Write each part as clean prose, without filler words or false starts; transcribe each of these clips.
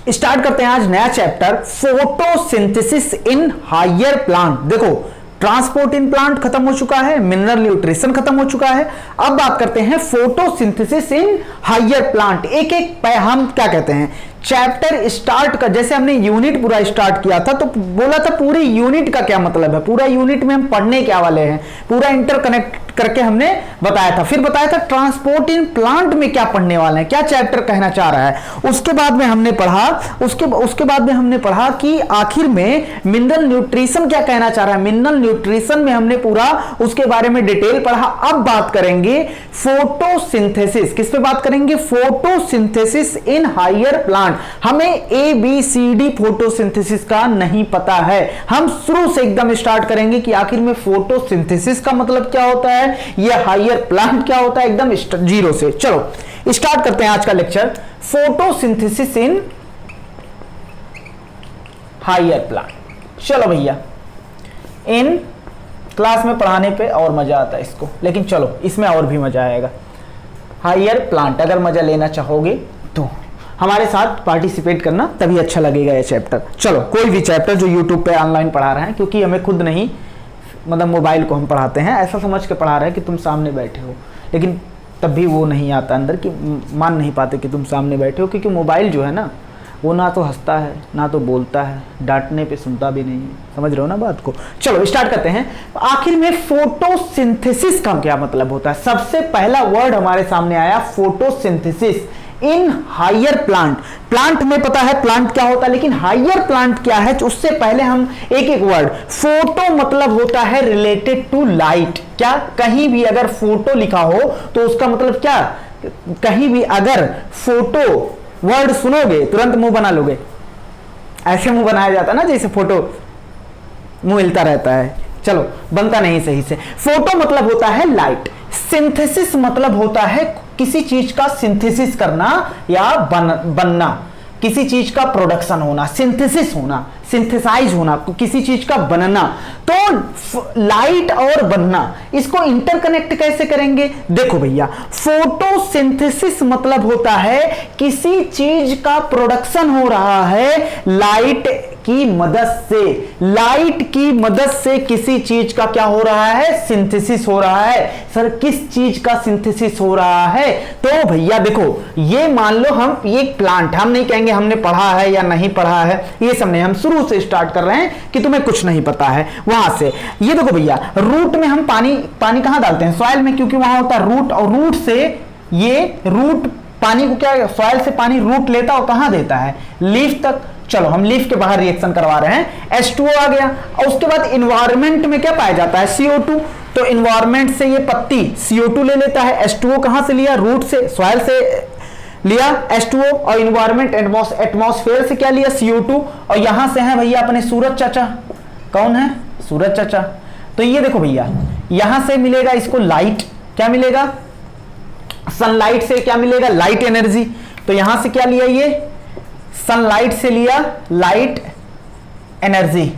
Start करते हैं आज नया chapter photosynthesis in higher plant. देखो ट्रांसपोर्ट इन प्लांट खत्म हो चुका है, मिनरल न्यूट्रिशन खत्म हो चुका है। अब बात करते हैं फोटोसिंथेसिस इन हायर प्लांट। एक एक हम क्या कहते हैं चैप्टर स्टार्ट का, जैसे हमने यूनिट पूरा स्टार्ट किया था तो बोला था पूरी यूनिट का क्या मतलब है, पूरा यूनिट में हम पढ़ने क्या वाले हैं, पूरा इंटरकनेक्ट करके हमने बताया था। फिर बताया था ट्रांसपोर्ट इन प्लांट में क्या पढ़ने वाले हैं, क्या चैप्टर कहना चाह रहा है। उसके बाद में हमने पढ़ा उसके बाद में हमने पढ़ा कि आखिर में मिनरल न्यूट्रिशन क्या कहना चाह रहा है। मिनरल न्यूट्रिशन में हमने पूरा उसके बारे में डिटेल पढ़ा। अब बात करेंगे फोटोसिंथेसिस। किस पे बात करेंगे? Photosynthesis in higher plant. हमें ABCD फोटोसिंथेसिस का नहीं पता है। हम शुरू से एकदम स्टार्ट करेंगे कि आखिर में फोटोसिंथेसिस का मतलब क्या होता है, यह हायर प्लांट क्या होता है, एकदम जीरो से। चलो स्टार्ट करते हैं आज का lecture, photosynthesis in higher plant. चलो भैया, इन क्लास में पढ़ाने पे और मजा आता है इसको, लेकिन चलो इसमें और भी मजा आएगा। हायर प्लांट अगर मजा लेना चाहोगे तो हमारे साथ पार्टिसिपेट करना, तभी अच्छा लगेगा ये चैप्टर। चलो कोई भी चैप्टर जो YouTube पे ऑनलाइन पढ़ा रहे हैं, क्योंकि हमें खुद नहीं, मतलब मोबाइल को हम पढ़ाते हैं, ऐसा समझ के पढ़ा रहे हैं कि तुम सामने बैठे हो, लेकिन तब भी वो नहीं आता अंदर कि मान नहीं पाते कि तुम सामने बैठे हो, क्योंकि मोबाइल जो है ना वो ना तो हंसता है ना तो बोलता है, डांटने पे सुनता भी नहीं है। समझ रहे हो ना बात को। चलो स्टार्ट करते हैं। आखिर में फोटोसिंथेसिस का क्या मतलब होता है। सबसे पहला वर्ड हमारे सामने आया photosynthesis in higher plant. Plant में पता है प्लांट क्या होता है, लेकिन हायर प्लांट क्या है उससे पहले हम एक एक वर्ड। फोटो मतलब होता है रिलेटेड टू लाइट। क्या कहीं भी अगर फोटो लिखा हो तो उसका मतलब क्या, कहीं भी अगर फोटो वर्ड सुनोगे तुरंत मुंह बना लोगे। ऐसे मुंह बनाया जाता है ना, जैसे फोटो मुंह हिलता रहता है, चलो बनता नहीं सही से। फोटो मतलब होता है लाइट। सिंथेसिस मतलब होता है किसी चीज का सिंथेसिस करना या बनना, किसी चीज का प्रोडक्शन होना, सिंथेसिस होना, सिंथेसाइज होना, किसी चीज का बनना। तो लाइट और बनना, इसको इंटरकनेक्ट कैसे करेंगे? देखो भैया, फोटोसिंथेसिस मतलब होता है किसी चीज का प्रोडक्शन हो रहा है लाइट की मदद से। लाइट की मदद से किसी चीज का क्या हो रहा है? सिंथेसिस हो रहा है। सर किस चीज का सिंथेसिस हो रहा है? तो भैया देखो, ये मान लो हम ये प्लांट, हम नहीं कहेंगे हमने पढ़ा है या नहीं पढ़ा है, ये सब नहीं, हम शुरू से स्टार्ट कर रहे हैं कि तुम्हें कुछ नहीं पता है वहां से। ये देखो भैया, रूट में हम पानी कहां डालते हैं? सॉइल में, क्योंकि वहां होता है रूट, और रूट से ये रूट पानी को क्या, सॉइल से पानी रूट लेता और कहां देता है? लीफ तक। चलो हम लीफ के बाहर रिएक्शन करवा रहे हैं, H2O आ गया। और उसके बाद इन्वायरमेंट में क्या पाया जाता है? CO2। तो इन्वायरमेंट से ये पत्ती CO2 ले लेता है। H2O कहां से लिया? रूट से, सॉइल से लिया H2O, और इन्वायरमेंट एटमॉस्फेयर से क्या लिया? CO2। और यहां से है भैया अपने सूरज चाचा। कौन है? सूरज चाचा। तो ये देखो भैया, यहां से मिलेगा इसको लाइट, क्या मिलेगा? सनलाइट से क्या मिलेगा? Light energy. तो यहां से क्या लिया? ये सनलाइट से लिया लाइट एनर्जी।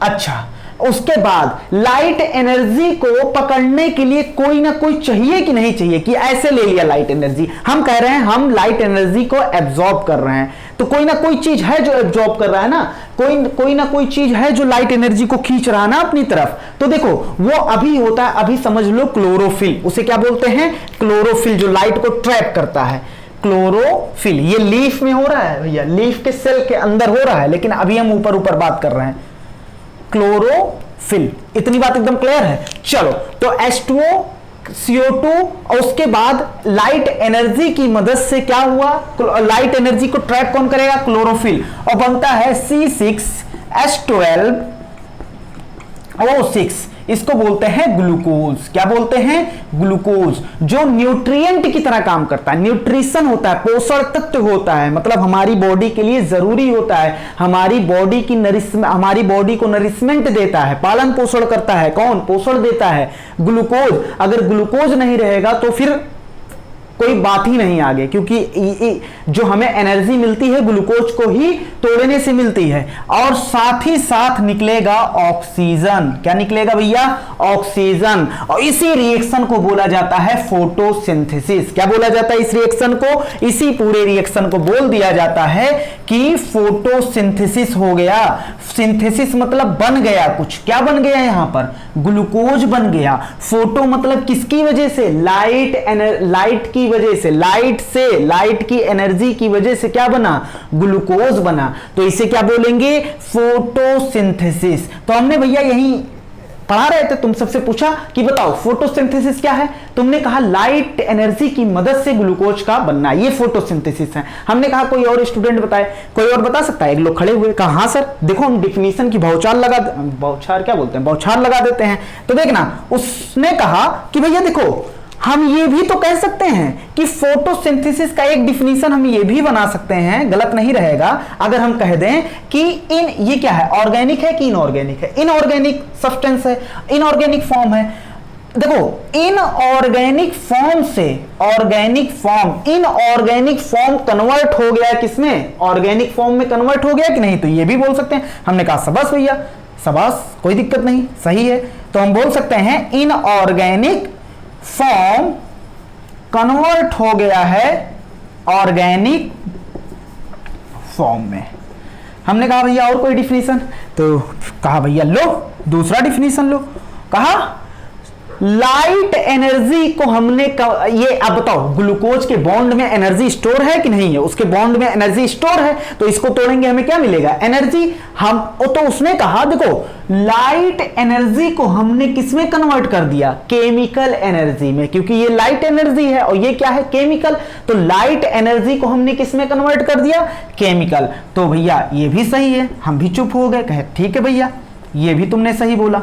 अच्छा, उसके बाद लाइट एनर्जी को पकड़ने के लिए कोई ना कोई चाहिए कि नहीं चाहिए, कि ऐसे ले लिया लाइट एनर्जी। हम कह रहे हैं हम लाइट एनर्जी को एब्जॉर्ब कर रहे हैं, तो कोई ना कोई चीज है जो एब्जॉर्ब कर रहा है ना, कोई ना कोई चीज है जो लाइट एनर्जी को खींच रहा है ना अपनी तरफ। तो देखो वो अभी होता है, अभी समझ लो क्लोरोफिल, उसे क्या बोलते हैं? क्लोरोफिल, जो लाइट को ट्रैप करता है, क्लोरोफिल। ये लीफ में हो रहा है भैया, लीफ के सेल के अंदर हो रहा है, लेकिन अभी हम ऊपर बात कर रहे हैं क्लोरोफिल। इतनी बात एकदम क्लियर है। चलो तो H2O, CO2, और उसके बाद लाइट एनर्जी की मदद से क्या हुआ? लाइट एनर्जी को ट्रैप कौन करेगा? क्लोरोफिल। और बनता है C6H12O6। इसको बोलते हैं ग्लूकोज। क्या बोलते हैं? ग्लूकोज, जो न्यूट्रिएंट की तरह काम करता है, न्यूट्रिशन होता है, पोषण तत्व होता है, मतलब हमारी बॉडी के लिए जरूरी होता है, हमारी बॉडी को नरिशमेंट देता है, पालन पोषण करता है। कौन पोषण देता है? ग्लूकोज। अगर ग्लूकोज नहीं रहेगा तो फिर कोई बात ही नहीं आगे, क्योंकि जो हमें एनर्जी मिलती है ग्लूकोज को ही तोड़ने से मिलती है, और साथ ही साथ निकलेगा ऑक्सीजन। क्या निकलेगा भैया? ऑक्सीजन। और इसी रिएक्शन को बोला जाता है फोटोसिंथेसिस। क्या बोला जाता है इस रिएक्शन को? इसी पूरे रिएक्शन को बोल दिया जाता है कि फोटोसिंथेसिस हो गया। सिंथेसिस मतलब बन गया कुछ। क्या बन गया? यहां पर ग्लूकोज बन गया। फोटो मतलब किसकी वजह से? लाइट की वजह से, लाइट की एनर्जी की वजह से क्या बना? ग्लूकोज बना। तो इसे क्या बोलेंगे? फोटोसिंथेसिस। तो हमने भैया यही पढ़ा रहे थे, तुम सबसे पूछा कि बताओ फोटोसिंथेसिस क्या है? तुमने कहा लाइट एनर्जी की मदद से ग्लूकोज का बनना, ये फोटोसिंथेसिस है। हमने कहा कोई और स्टूडेंट बताए, कोई और बता सकता है? एक लोग खड़े हुए, कहा हाँ सर, देखो हम डिफिनीशन की बौछार लगा देते हैं। तो देखना, उसने कहा कि भैया देखो हम ये भी तो कह सकते हैं कि फोटोसिंथेसिस का एक डिफिनीशन हम ये भी बना सकते हैं, गलत नहीं रहेगा अगर हम कह दें कि ये क्या है? ऑर्गेनिक है कि इनऑर्गेनिक है? इनऑर्गेनिक सब्सटेंस है, इनऑर्गेनिक फॉर्म है। देखो इनऑर्गेनिक फॉर्म से इनऑर्गेनिक फॉर्म कन्वर्ट हो गया किसमें? ऑर्गेनिक फॉर्म में कन्वर्ट हो गया कि नहीं? तो ये भी बोल सकते हैं। हमने कहा शाबाश भैया, शाबाश, कोई दिक्कत नहीं, सही है। तो हम बोल सकते हैं इनऑर्गेनिक फॉर्म कन्वर्ट हो गया है ऑर्गेनिक फॉर्म में। हमने कहा भैया और कोई डिफिनीशन? तो कहा भैया लो दूसरा डिफिनीशन लो। कहा लाइट एनर्जी को हमने ये अब बताओ, ग्लूकोज के बॉन्ड में एनर्जी स्टोर है कि नहीं है? उसके बॉन्ड में एनर्जी स्टोर है, तो इसको तोड़ेंगे हमें क्या मिलेगा? एनर्जी। हम तो उसने कहा देखो लाइट एनर्जी को हमने किसमें कन्वर्ट कर दिया? केमिकल एनर्जी में, क्योंकि ये लाइट एनर्जी है और ये क्या है? केमिकल। तो लाइट एनर्जी को हमने किसमें कन्वर्ट कर दिया? केमिकल। तो भैया ये भी सही है, हम भी चुप हो गए, कहे ठीक है भैया ये भी तुमने सही बोला।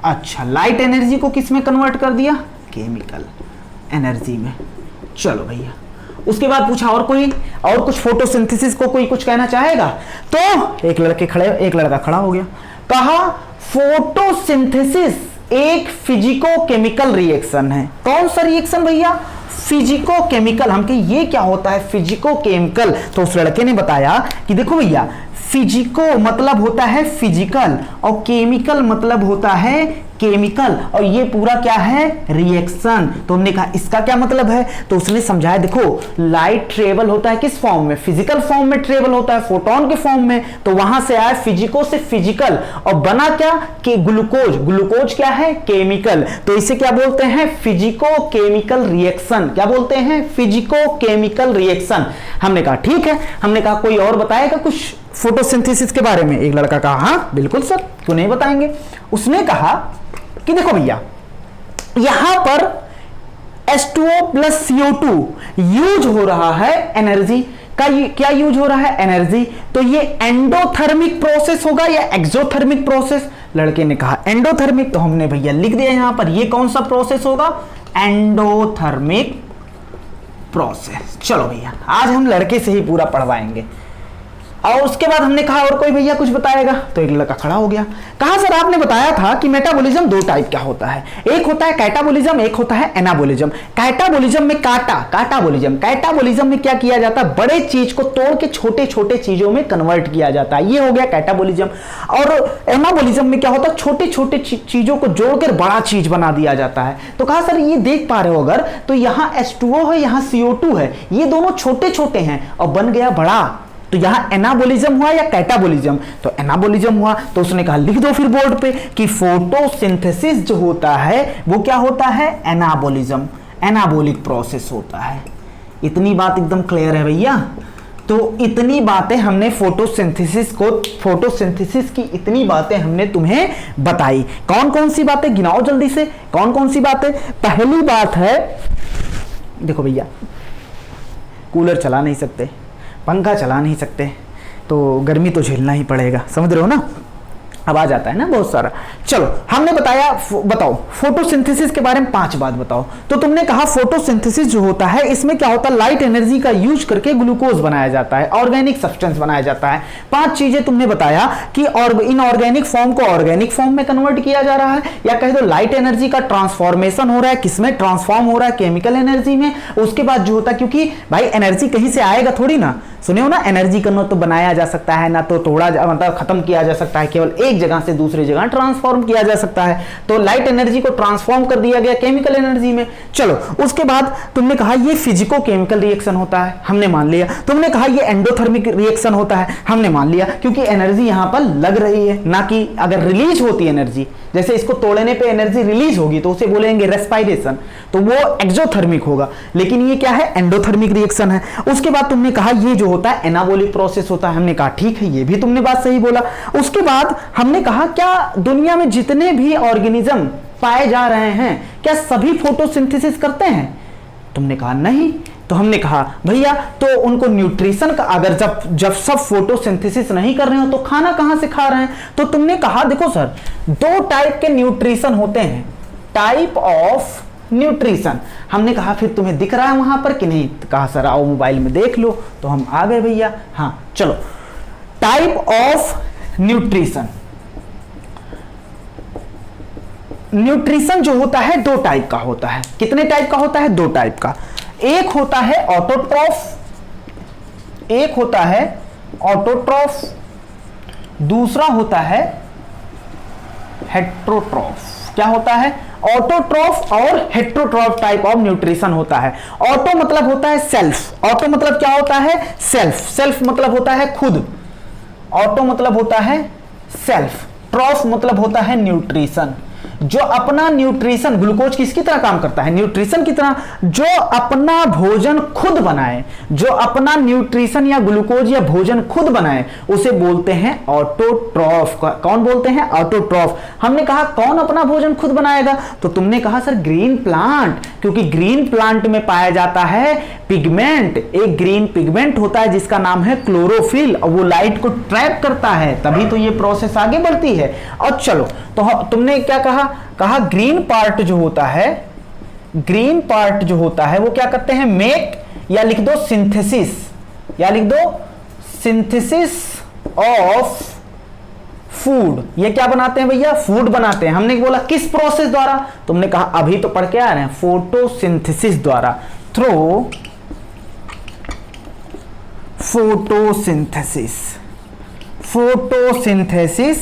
अच्छा, लाइट एनर्जी को किस में कन्वर्ट कर दिया? केमिकल एनर्जी में। चलो भैया, उसके बाद पूछा और कोई, और कुछ फोटोसिंथेसिस को कोई कुछ कहना चाहेगा? तो एक लड़का खड़ा हो गया, कहा फोटोसिंथेसिस एक फिजिको केमिकल रिएक्शन है। कौन सा रिएक्शन भैया? Physico chemical. हम कहे ये क्या होता है फिजिको केमिकल? तो उस लड़के ने बताया कि देखो भैया, फिजिको मतलब होता है फिजिकल और केमिकल मतलब होता है केमिकल, और ये पूरा क्या है? रिएक्शन। तो हमने कहा इसका क्या मतलब है? तो उसने समझाया देखो लाइट ट्रेवल होता है किस फॉर्म में? फिजिकल फॉर्म में ट्रेवल होता है, फोटोन के फॉर्म में। तो वहां से आया फिजिको से फिजिकल और बना क्या? कि ग्लूकोज। ग्लूकोज क्या है? केमिकल। तो इसे क्या बोलते हैं? Physico chemical reaction. क्या बोलते हैं? Physico chemical reaction. हमने कहा ठीक है। हमने कहा कोई और बताएगा कुछ फोटोसिंथेसिस के बारे में? एक लड़का कहा हाँ बिल्कुल सर, क्यों नहीं बताएंगे। उसने कहा कि देखो भैया यहां पर H2O प्लस CO2 यूज हो रहा है एनर्जी का। क्या यूज हो रहा है? एनर्जी। तो ये एंडोथर्मिक प्रोसेस होगा या एक्सोथर्मिक प्रोसेस? लड़के ने कहा एंडोथर्मिक। तो हमने भैया लिख दिया यहां पर ये कौन सा प्रोसेस होगा? Endothermic process. चलो भैया आज हम लड़के से ही पूरा पढ़वाएंगे। और उसके बाद हमने कहा और कोई भैया कुछ बताएगा? तो एक लड़का खड़ा हो गया, कहा सर आपने बताया था कि मेटाबॉलिज्म दो टाइप का होता है, एक होता है कैटाबॉलिज्म, एक होता है एनाबॉलिज्म। कैटाबॉलिज्म में कैटाबॉलिज्म में क्या किया जाता है? बड़े चीज को तोड़ के छोटे छोटे चीजों में कन्वर्ट किया जाता है, ये हो गया कैटाबॉलिज्म। और एनाबॉलिज्म में क्या होता है? छोटे छोटे चीजों को जोड़कर बड़ा चीज बना दिया जाता है। तो कहा सर ये देख पा रहे हो अगर, तो यहाँ H2O है, यहाँ CO2 है, ये दोनों छोटे छोटे हैं और बन गया बड़ा। तो यहां एनाबॉलिज्म हुआ या कैटाबॉलिज्म? तो एनाबॉलिज्म हुआ। तो उसने कहा लिख दो फिर बोर्ड पे कि फोटोसिंथेसिस जो होता है वो क्या होता है? एनाबॉलिज्म, एनाबॉलिक प्रोसेस होता है। इतनी बात एकदम क्लियर है भैया। तो इतनी बातें हमने फोटोसिंथेसिस की इतनी बातें हमने तुम्हें बताई। कौन कौन सी बातें गिनाओ जल्दी से, कौन कौन सी बातें? पहली बात है देखो भैया, कूलर चला नहीं सकते, पंखा चला नहीं सकते, तो गर्मी तो झेलना ही पड़ेगा, समझ रहे हो ना। आवाज आता है ना बहुत सारा। चलो हमने बताया, बताओ फोटोसिंथेसिस के बारे में 5 बात बताओ। तो तुमने कहा फोटोसिंथेसिस जो होता है इसमें क्या होता है, लाइट एनर्जी का यूज करके ग्लूकोज बनाया जाता है, ऑर्गेनिक सब्सटेंस बनाया जाता है। 5 चीजें तुमने बताया कि और इनऑर्गेनिक फॉर्म को ऑर्गेनिक फॉर्म में कन्वर्ट किया जा रहा है, या कह दो लाइट एनर्जी का ट्रांसफॉर्मेशन हो रहा है, किसमें ट्रांसफॉर्म हो रहा है, केमिकल एनर्जी में। उसके बाद जो होता है, क्योंकि भाई एनर्जी कहीं से आएगा थोड़ी ना, सुने हो ना, एनर्जी का ना तो बनाया जा सकता है ना तो तोड़ा मतलब खत्म किया जा सकता है, केवल एक जगह से दूसरी जगह ट्रांसफॉर्म किया जा सकता है। तो लाइट एनर्जी को ट्रांसफॉर्म कर दिया गया केमिकल एनर्जी में। चलो उसके बाद तुमने कहा ये फिजिको केमिकल रिएक्शन होता है, हमने मान लिया। तुमने कहा ये एंडोथर्मिक रिएक्शन होता है, हमने मान लिया, क्योंकि एनर्जी यहां पर लग रही है, ना कि अगर रिलीज होती एनर्जी, जैसे इसको तोड़ने पे एनर्जी रिलीज होगी तो उसे बोलेंगे रेस्पायरेशन, तो वो एक्सोथर्मिक होगा, लेकिन ये क्या है, एंडोथर्मिक रिएक्शन है। उसके बाद तुमने कहा ये जो होता है एनाबॉलिक प्रोसेस होता है, हमने कहा ठीक है, ये भी तुमने बात सही बोला। उसके बाद हमने कहा क्या दुनिया में जितने भी ऑर्गेनिज्म पाए जा रहे हैं क्या सभी फोटोसिंथेसिस करते हैं? तुमने कहा नहीं। तो हमने कहा भैया तो उनको न्यूट्रिशन का, अगर जब सब फोटोसिंथेसिस नहीं कर रहे हो तो खाना कहां से खा रहे हैं? तो तुमने कहा देखो सर 2 टाइप के न्यूट्रिशन होते हैं, टाइप ऑफ न्यूट्रिशन। हमने कहा फिर तुम्हें दिख रहा है वहां पर कि नहीं? तो कहा सर आओ मोबाइल में देख लो। तो हम आ गए भैया। हाँ चलो, टाइप ऑफ न्यूट्रिशन, न्यूट्रिशन जो होता है 2 टाइप का होता है। कितने टाइप का होता है? 2 टाइप का। एक होता है ऑटोट्रॉफ, एक होता है ऑटोट्रॉफ, दूसरा होता है हेट्रोट्रॉफ। क्या होता है? ऑटोट्रॉफ और हेट्रोट्रॉफ टाइप ऑफ न्यूट्रिशन होता है। ऑटो मतलब होता है सेल्फ, ऑटो मतलब क्या होता है? सेल्फ, सेल्फ मतलब होता है खुद, ऑटो मतलब होता है सेल्फ, ट्रॉफ मतलब होता है न्यूट्रिशन। जो अपना न्यूट्रिशन, ग्लूकोज किसकी तरह काम करता है? न्यूट्रिशन की तरह। जो अपना भोजन खुद बनाए, जो अपना न्यूट्रिशन या ग्लूकोज या भोजन खुद बनाए, उसे बोलते हैं ऑटोट्रॉफ। कौन बोलते हैं? ऑटोट्रॉफ। हमने कहा कौन अपना भोजन खुद बनाएगा? तो तुमने कहा सर ग्रीन प्लांट, क्योंकि ग्रीन प्लांट में पाया जाता है पिगमेंट, एक ग्रीन पिगमेंट होता है जिसका नाम है क्लोरोफिल, और वो लाइट को ट्रैप करता है, तभी तो ये प्रोसेस आगे बढ़ती है। और चलो तो तुमने क्या कहा ग्रीन पार्ट जो होता है, ग्रीन पार्ट जो होता है वो क्या करते हैं? मेक, या लिख दो सिंथेसिस, या लिख दो सिंथेसिस ऑफ फूड। ये क्या बनाते हैं भैया? फूड बनाते हैं। हमने बोला किस प्रोसेस द्वारा? तुमने कहा अभी तो पढ़ के आ रहे हैं, फोटोसिंथेसिस द्वारा, थ्रू फोटोसिंथेसिस, फोटोसिंथेसिस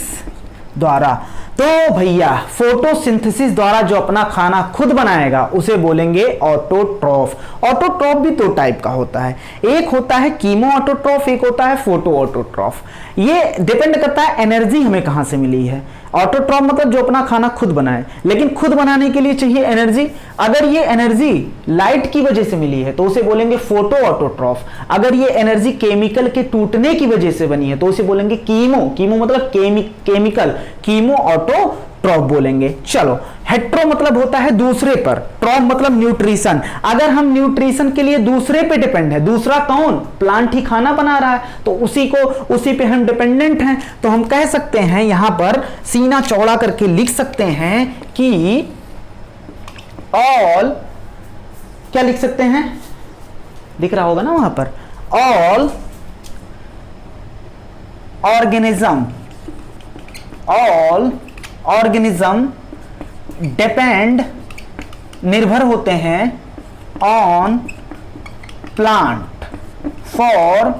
द्वारा। तो भैया फोटोसिंथेसिस द्वारा जो अपना खाना खुद बनाएगा उसे बोलेंगे ऑटोट्रॉफ। ऑटोट्रॉफ भी 2 टाइप का होता है, एक होता है कीमो ऑटोट्रॉफ, एक होता है फोटो ऑटोट्रॉफ। ये डिपेंड करता है एनर्जी हमें कहां से मिली है। ऑटोट्रॉफ मतलब जो अपना खाना खुद बनाए, लेकिन खुद बनाने के लिए चाहिए एनर्जी। अगर ये एनर्जी लाइट की वजह से मिली है तो उसे बोलेंगे फोटो ऑटोट्रॉफ। अगर ये एनर्जी केमिकल के टूटने की वजह से बनी है तो उसे बोलेंगे कीमो, कीमो मतलब केमिकल, कीमो ऑटोट्रॉफ बोलेंगे। चलो, हेट्रो मतलब होता है दूसरे पर, ट्रॉफ मतलब न्यूट्रिशन। अगर हम न्यूट्रिशन के लिए दूसरे पे डिपेंड है, दूसरा कौन? प्लांट ही खाना बना रहा है, तो उसी पे हम डिपेंडेंट हैं। तो हम कह सकते हैं यहां पर सीना चौड़ा करके लिख सकते हैं कि ऑल, क्या लिख सकते हैं? दिख रहा होगा ना वहां पर, ऑल ऑर्गेनिज्म डिपेंड, निर्भर होते हैं ऑन प्लांट फॉर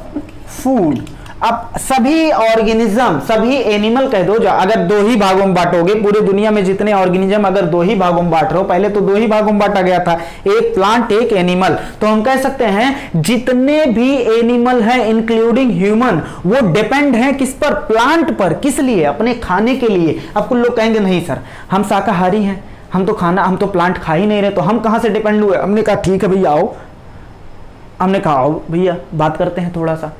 फूड। अब सभी ऑर्गेनिज्म, सभी एनिमल कह दो, अगर 2 ही भागों में बांटोगे, पूरे दुनिया में जितने ऑर्गेनिज्म अगर 2 ही भागों में बांट रहे हो, पहले तो 2 ही भागों में बांटा गया था, एक प्लांट एक एनिमल, तो हम कह सकते हैं जितने भी एनिमल हैं इंक्लूडिंग ह्यूमन, वो डिपेंड हैं किस पर? प्लांट पर। किस लिए? अपने खाने के लिए। अब कुछ लोग कहेंगे नहीं सर हम शाकाहारी हैं, हम तो प्लांट खा ही नहीं रहे, तो हम कहां से डिपेंड हुए? हमने कहा ठीक है भैया आओ, हमने कहा आओ भैया बात करते हैं थोड़ा सा।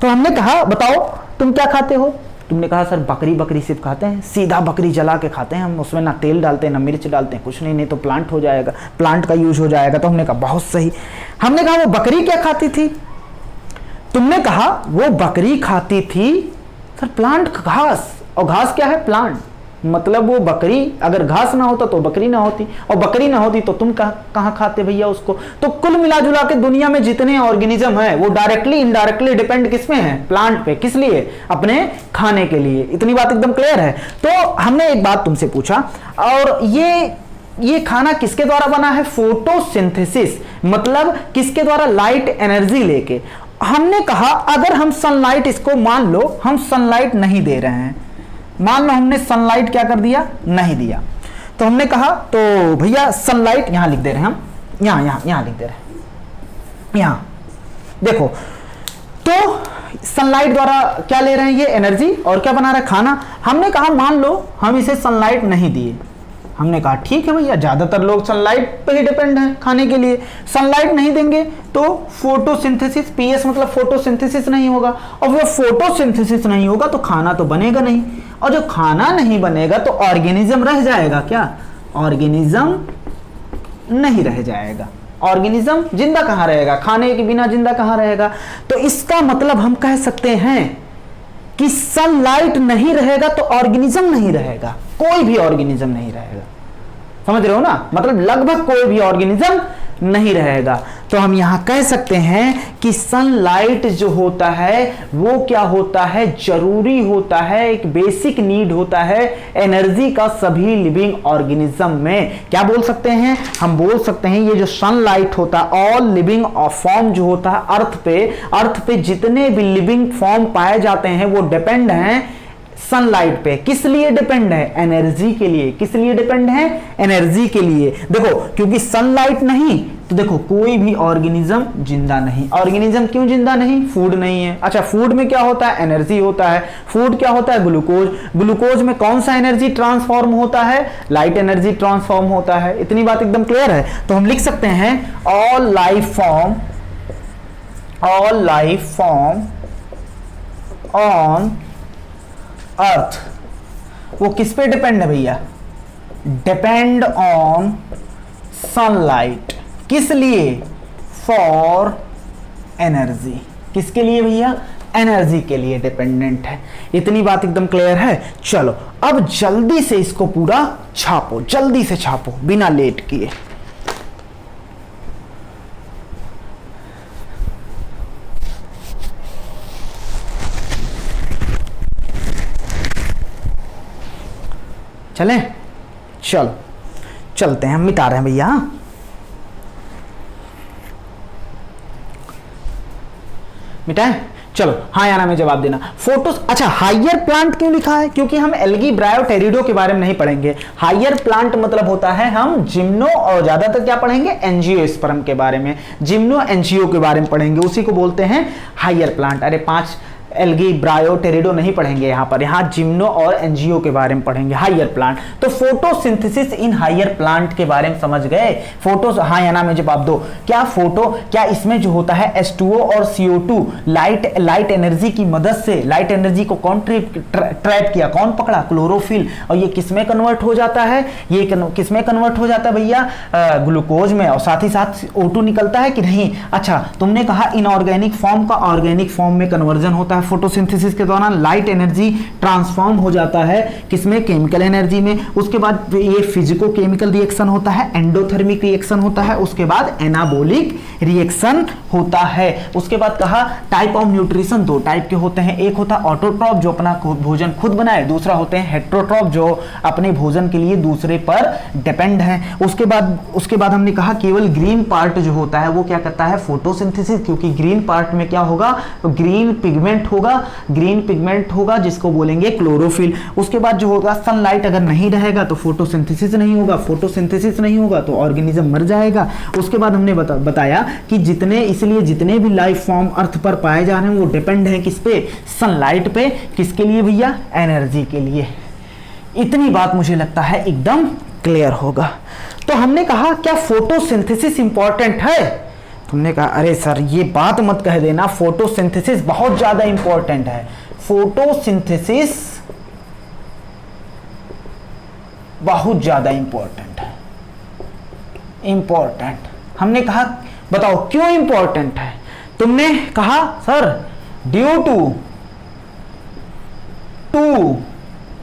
तो हमने कहा बताओ तुम क्या खाते हो? तुमने कहा सर बकरी सिर्फ खाते हैं, सीधा बकरी जला के खाते हैं हम, उसमें ना तेल डालते हैं ना मिर्च डालते हैं, कुछ नहीं तो प्लांट हो जाएगा, प्लांट का यूज हो जाएगा। तो हमने कहा बहुत सही। हमने कहा वो बकरी क्या खाती थी? तुमने कहा वो बकरी खाती थी सर प्लांट घास, और घास क्या है? प्लांट। मतलब वो बकरी, अगर घास ना होता तो बकरी ना होती, और बकरी ना होती तो तुम कहाँ खाते भैया उसको। तो कुल मिला जुला के दुनिया में जितने ऑर्गेनिज्म है वो डायरेक्टली इनडायरेक्टली डिपेंड किस में है? प्लांट पे। किस लिए? अपने खाने के लिए। इतनी बात एकदम क्लियर है। तो हमने एक बात तुमसे पूछा, और ये खाना किसके द्वारा बना है? फोटोसिंथेसिस, मतलब किसके द्वारा? लाइट एनर्जी लेके। हमने कहा अगर हम सनलाइट, इसको मान लो हम सनलाइट नहीं दे रहे हैं, मान लो हमने सनलाइट क्या कर दिया? नहीं दिया, तो हमने कहा तो भैया सनलाइट यहां लिख दे रहे हैं हम, यहां लिख दे रहे हैं, यहां देखो। तो सनलाइट द्वारा क्या ले रहे हैं? ये एनर्जी, और क्या बना रहा है? खाना। हमने कहा मान लो हम इसे सनलाइट नहीं दिए, हमने कहा ठीक है भैया, ज्यादातर लोग सनलाइट पे ही डिपेंड हैं खाने के लिए, सनलाइट नहीं देंगे तो फोटोसिंथेसिस, पीएस मतलब फोटोसिंथेसिस नहीं होगा, और वो फोटोसिंथेसिस नहीं होगा तो खाना तो बनेगा नहीं, और जो खाना नहीं बनेगा तो ऑर्गेनिज्म रह जाएगा क्या? ऑर्गेनिज्म नहीं रह जाएगा। ऑर्गेनिज्म जिंदा कहां रहेगा? खाने के बिना जिंदा कहां रहेगा? तो इसका मतलब हम कह सकते हैं कि सनलाइट नहीं रहेगा तो ऑर्गेनिज्म नहीं रहेगा, कोई भी ऑर्गेनिज्म नहीं रहेगा। समझ रहे हो ना? मतलब लगभग कोई भी ऑर्गेनिज्म नहीं रहेगा। तो हम यहां कह सकते हैं कि सनलाइट जो होता है वो क्या होता है? जरूरी होता है, एक बेसिक नीड होता है एनर्जी का सभी लिविंग ऑर्गेनिज्म में। क्या बोल सकते हैं? हम बोल सकते हैं ये जो सनलाइट होता है, ऑल लिविंग फॉर्म जो होता है अर्थ पे जितने भी लिविंग फॉर्म पाए जाते हैं वो डिपेंड हैं सनलाइट पे। किस लिए डिपेंड है? एनर्जी के लिए। किस लिए डिपेंड है? एनर्जी के लिए। देखो, क्योंकि सनलाइट नहीं तो देखो कोई भी ऑर्गेनिज्म जिंदा नहीं। ऑर्गेनिज्म क्यों जिंदा नहीं? फूड नहीं है। अच्छा, फूड में क्या होता है? एनर्जी होता है। फूड क्या होता है? ग्लूकोज। ग्लूकोज में कौन सा एनर्जी ट्रांसफॉर्म होता है? लाइट एनर्जी ट्रांसफॉर्म होता है। इतनी बात एकदम क्लियर है। तो हम लिख सकते हैं all life form on earth, वो किस पे डिपेंड है भैया? Depend on sunlight. किस लिए? For energy. किसके लिए भैया? एनर्जी के लिए डिपेंडेंट है। इतनी बात एकदम क्लियर है। चलो अब जल्दी से इसको पूरा छापो, जल्दी से छापो बिना लेट किए। चलें? चलो चलते हैं, हम मिटा रहे हैं भैया। मिटाएं? चलो हाँ या ना में जवाब देना। फोटोस, अच्छा हायर प्लांट क्यों लिखा है? क्योंकि हम एल्गी ब्रायोटेरिडो के बारे में नहीं पढ़ेंगे। हायर प्लांट मतलब होता है हम जिम्नो, और ज्यादातर क्या पढ़ेंगे? एंजियोस्पर्म के बारे में, जिम्नो एंजियो के बारे में पढ़ेंगे, उसी को बोलते हैं हायर प्लांट। अरे 5 एल्गी ब्रायोटेरिडो नहीं पढ़ेंगे यहाँ पर, यहाँ जिम्नो और एंजियो के बारे में पढ़ेंगे, हायर प्लांट। तो फोटोसिंथेसिस इन हायर प्लांट के बारे में समझ गए? फोटो हाँ या ना में जवाब दो। क्या इसमें जो होता है H2O और CO2 लाइट एनर्जी की मदद से, लाइट एनर्जी को कौन ट्रैप किया? कौन पकड़ा? क्लोरोफिल। और ये किसमें कन्वर्ट हो जाता है? ये किसमें कन्वर्ट हो जाता है भैया? ग्लूकोज में, और साथ ही साथ O2 निकलता है कि नहीं? अच्छा, तुमने कहा इनऑर्गेनिक फॉर्म का ऑर्गेनिक फॉर्म में कन्वर्जन होता है। फोटोसिंथेसिस के दौरान लाइट एनर्जी ट्रांसफॉर्म हो जाता है किसमें? केमिकल एनर्जी में। उसके बाद ये फिजिको केमिकल रिएक्शन होता है, एंडोथर्मिक रिएक्शन होता है, उसके बाद एनाबॉलिक रिएक्शन होता है। उसके बाद कहा टाइप ऑफ न्यूट्रिशन 2 टाइप के होते हैं। एक होता है ऑटोट्रॉप जो अपना भोजन खुद बनाए, दूसरा होते हैं हेट्रोट्रॉप जो अपने भोजन के लिए दूसरे पर डिपेंड है। उसके बाद हमने कहा केवल ग्रीन पार्ट जो होता है वो क्या करता है? फोटोसिंथेसिस। क्योंकि ग्रीन पार्ट में क्या होगा? ग्रीन पिगमेंट होगा जिसको बोलेंगे क्लोरोफिल। उसके बाद जो होगा सनलाइट अगर नहीं रहेगा तो फोटोसिंथेसिस नहीं होगा तो ऑर्गेनिज्म मर जाएगा। उसके बाद हमने बताया कि इसलिए जितने भी लाइफ फॉर्म अर्थ पर पाए जा रहे हैं वो डिपेंड है किस पे? सनलाइट पे। किसके लिए भैया? एनर्जी के लिए। इतनी बात मुझे लगता है एकदम क्लियर होगा। तो हमने कहा क्या फोटोसिंथेसिस इंपॉर्टेंट है? तुमने कहा अरे सर ये बात मत कह देना, फोटोसिंथेसिस बहुत ज्यादा इंपॉर्टेंट है। फोटोसिंथेसिस बहुत ज्यादा इंपॉर्टेंट है। इंपॉर्टेंट हमने कहा, बताओ क्यों इंपॉर्टेंट है? तुमने कहा sir due to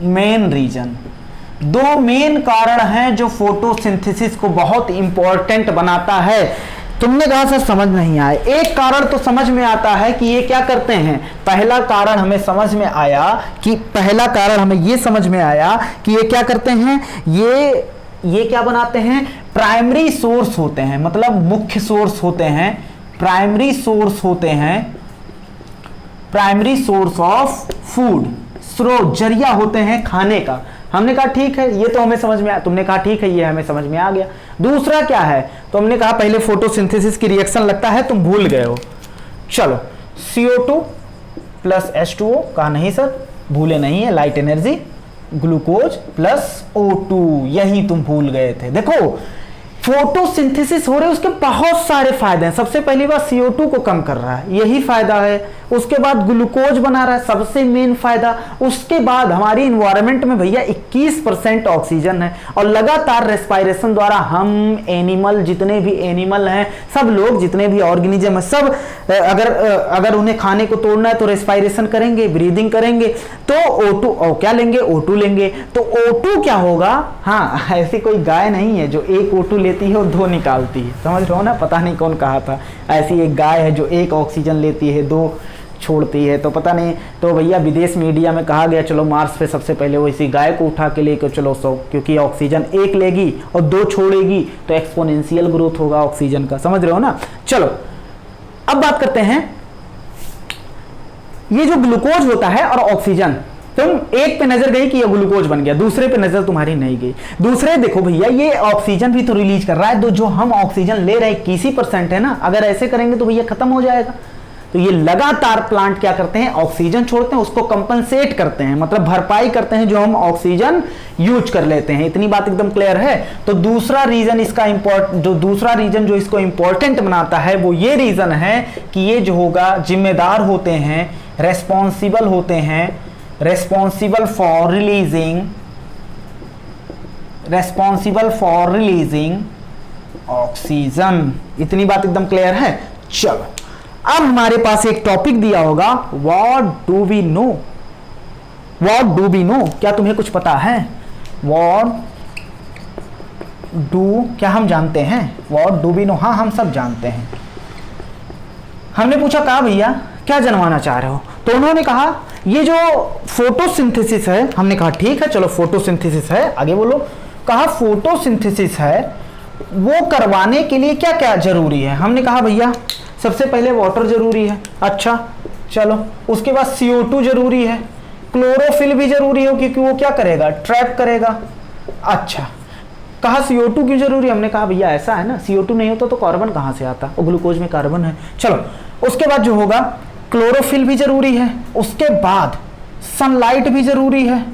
main reason, दो मेन कारण हैं जो फोटोसिंथेसिस को बहुत इंपॉर्टेंट बनाता है। तुमने कहा सर समझ नहीं आए, एक कारण तो समझ में आता है कि ये क्या करते हैं। पहला कारण हमें समझ में आया कि ये क्या करते हैं, ये क्या बनाते हैं, प्राइमरी सोर्स होते हैं, मतलब मुख्य सोर्स होते हैं, प्राइमरी सोर्स ऑफ फूड, स्रोत, जरिया होते हैं खाने का। हमने कहा ठीक है, ये तो हमें समझ में आया, तुमने कहा ठीक है, ये हमें समझ में आ गया। दूसरा क्या है, तो हमने कहा पहले फोटोसिंथेसिस की रिएक्शन लगता है, तुम भूल गए हो। चलो CO2 प्लस H2O, कहा नहीं सर भूले नहीं है, light energy, glucose plus O2, यही तुम भूल गए थे। देखो फोटोसिंथेसिस हो रहे उसके बहुत सारे फायदे हैं। सबसे पहली बात CO2 को कम कर रहा है, यही फायदा है। उसके बाद ग्लूकोज बना रहा है, सबसे मेन फायदा। उसके बाद हमारी इन्वायरमेंट में भैया 21% ऑक्सीजन है, और लगातार रेस्पायरेशन द्वारा हम एनिमल, जितने भी एनिमल हैं, सब लोग, जितने भी ऑर्गेनिज्म है, सब अगर उन्हें खाने को तोड़ना है तो रेस्पायरेशन करेंगे, ब्रीदिंग करेंगे, तो O2 क्या लेंगे, O2 लेंगे। तो O2 क्या होगा, हाँ ऐसी कोई गाय नहीं है जो एक O2 लेती है और 2 निकालती है, समझ रहे हो ना। पता नहीं कौन कहा था, ऐसी एक गाय है जो एक ऑक्सीजन लेती है, 2 छोड़ती है, तो पता नहीं। तो भैया विदेश मीडिया में कहा गया चलो मार्स पे सबसे पहले वो इसी गाय को उठा के लेकर चलो 100, क्योंकि ऑक्सीजन 1 लेगी और 2 छोड़ेगी तो एक्सपोनेंशियल ग्रोथ होगा ऑक्सीजन का, समझ रहे हो ना। चलो अब बात करते हैं, ये जो ग्लूकोज होता है और ऑक्सीजन, तुम एक पे नजर गई कि ये ग्लूकोज बन गया, दूसरे पे नजर तुम्हारी नहीं गई। दूसरे देखो भैया, ये ऑक्सीजन भी तो रिलीज कर रहा है, जो हम ऑक्सीजन ले रहे हैं 21% है ना, अगर ऐसे करेंगे तो भैया खत्म हो जाएगा। तो ये लगातार प्लांट क्या करते हैं, ऑक्सीजन छोड़ते हैं, उसको कंपनसेट करते हैं, मतलब भरपाई करते हैं जो हम ऑक्सीजन यूज कर लेते हैं। इतनी बात एकदम क्लियर है। तो दूसरा रीजन जो इसको इंपॉर्टेंट बनाता है वो ये रीजन है कि ये जो होगा जिम्मेदार होते हैं, रेस्पॉन्सिबल होते हैं, रेस्पॉन्सिबल फॉर रिलीजिंग ऑक्सीजन। इतनी बात एकदम क्लियर है। चलो अब हमारे पास एक टॉपिक दिया होगा, व्हाट डू वी नो, क्या तुम्हें कुछ पता है, क्या हम जानते हैं, व्हाट डू वी नो, हाँ हम सब जानते हैं। हमने पूछा कहा भैया क्या जनवाना चाह रहे हो, तो उन्होंने कहा ये जो फोटोसिंथेसिस है, हमने कहा ठीक है चलो फोटोसिंथेसिस है, आगे बोलो। कहा फोटोसिंथेसिस है वो करवाने के लिए क्या क्या जरूरी है, हमने कहा भैया सबसे पहले वाटर जरूरी है। अच्छा चलो, उसके बाद CO2 जरूरी है, क्लोरोफिल भी जरूरी है क्योंकि वो क्या करेगा, ट्रैप करेगा। अच्छा कहा CO2 क्यों जरूरी, हमने कहा भैया ऐसा है ना, CO2 नहीं होता तो कार्बन कहां से आता, और ग्लूकोज में कार्बन है। चलो उसके बाद जो होगा क्लोरोफिल भी जरूरी है, उसके बाद सनलाइट भी जरूरी है।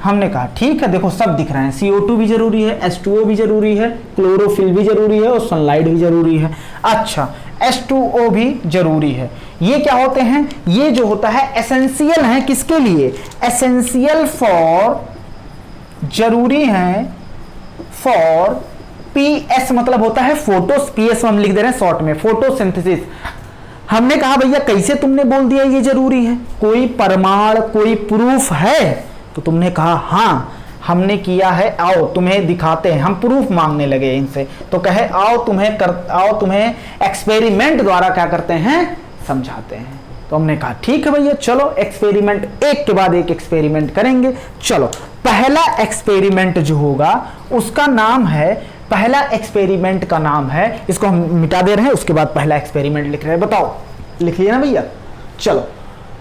हमने कहा ठीक है, देखो सब दिख रहे हैं, CO2 भी जरूरी है, H2O भी जरूरी है, क्लोरोफिल भी जरूरी है और सनलाइट भी जरूरी है। अच्छा H2O भी जरूरी है। ये क्या होते हैं, ये जो होता है एसेंशियल है, किसके लिए, एसेंशियल फॉर, जरूरी है फॉर PS, मतलब होता है फोटोस, PS हम लिख दे रहे हैं शॉर्ट में, फोटोसिंथेसिस। हमने कहा भैया कैसे तुमने बोल दिया ये जरूरी है, कोई प्रमाण, कोई प्रूफ है, तो तुमने कहा हाँ हमने किया है, आओ तुम्हें दिखाते हैं। हम प्रूफ मांगने लगे इनसे, तो कहे आओ तुम्हें एक्सपेरिमेंट द्वारा क्या करते हैं, समझाते हैं। तो हमने कहा ठीक है भैया चलो एक्सपेरिमेंट, एक के बाद एक एक्सपेरिमेंट करेंगे। चलो पहला एक्सपेरिमेंट जो होगा उसका नाम है, पहला एक्सपेरिमेंट का नाम है, इसको हम मिटा दे रहे हैं, उसके बाद पहला एक्सपेरिमेंट लिख रहे हैं। बताओ, लिख लिया ना भैया। चलो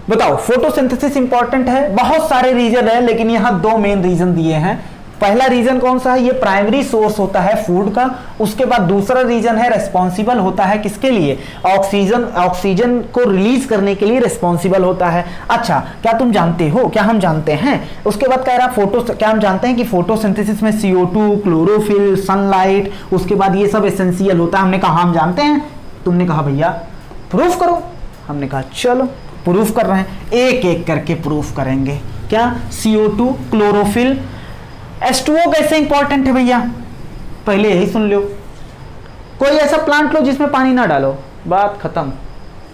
बताओ, फोटोसिंथेसिस इंपॉर्टेंट है, बहुत सारे रीजन है लेकिन यहां 2 मेन रीजन दिए हैं। पहला रीजन कौन सा है, ये प्राइमरी सोर्स होता है फूड का। उसके बाद दूसरा रीजन है रेस्पॉन्सिबल होता है किसके लिए, ऑक्सीजन को रिलीज करने के लिए रेस्पॉन्सिबल होता है। अच्छा क्या तुम जानते हो, क्या हम जानते हैं, उसके बाद कह रहा क्या हम जानते हैं कि फोटोसिंथेसिस में CO2, क्लोरोफिल, सनलाइट, उसके बाद ये सब एसेंशियल होता है। हमने कहा हम जानते हैं, तुमने कहा भैया प्रूफ करो। हमने कहा चलो प्रूफ कर रहे हैं, एक एक करके प्रूफ करेंगे। क्या CO2, क्लोरोफिल, H2O कैसे इंपॉर्टेंट है भैया, पहले यही सुन लो। कोई ऐसा प्लांट लो जिसमें पानी ना डालो, बात खत्म।